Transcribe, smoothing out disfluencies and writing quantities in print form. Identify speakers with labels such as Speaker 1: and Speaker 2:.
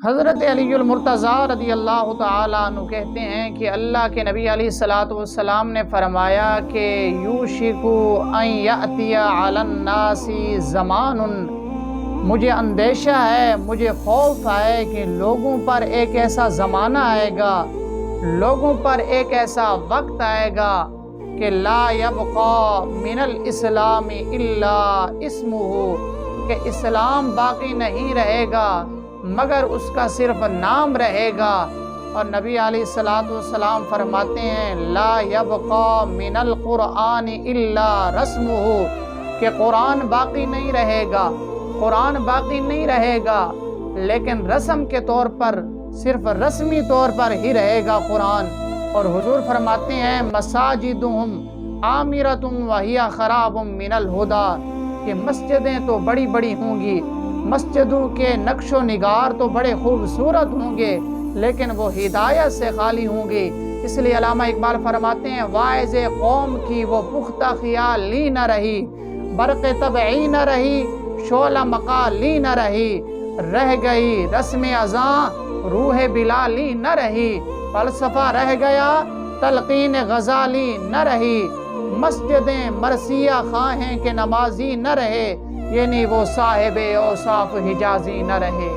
Speaker 1: حضرت علی المرتضیٰ رضی اللہ تعالیٰ عنہ کہتے ہیں کہ اللہ کے نبی علیہ الصلوۃ والسلام نے فرمایا کہ یوشک ان یأتی علی الناس زمان، مجھے اندیشہ ہے، مجھے خوف ہے کہ لوگوں پر ایک ایسا زمانہ آئے گا، لوگوں پر ایک ایسا وقت آئے گا کہ لا یبقى من الاسلام الا اسمہ، کہ اسلام باقی نہیں رہے گا مگر اس کا صرف نام رہے گا۔ اور نبی علیہ الصلوۃ والسلام فرماتے ہیں لا یبقى من القرآن الا رسمہ، کہ قرآن باقی نہیں رہے گا، قرآن باقی نہیں رہے گا لیکن رسم کے طور پر، صرف رسمی طور پر ہی رہے گا قرآن۔ اور حضور فرماتے ہیں مساجدہم عامرۃ وہی خراب من الہدی، کہ مسجدیں تو بڑی بڑی ہوں گی، مسجدوں کے نقش و نگار تو بڑے خوبصورت ہوں گے لیکن وہ ہدایت سے خالی ہوں گے۔ اس لیے علامہ اقبال فرماتے ہیں واعظ قوم کی وہ پختہ خیالی نہ رہی، برق طبعی نہ رہی، شعلہ مقالی نہ رہی، رہ گئی رسم اذاں روح بلالی نہ رہی، فلسفہ رہ گیا تلقین غزالی نہ رہی، مسجدیں مرثیہ خواہیں کہ نمازی نہ رہے، یعنی وہ صاحب اوصاف حجازی نہ رہے۔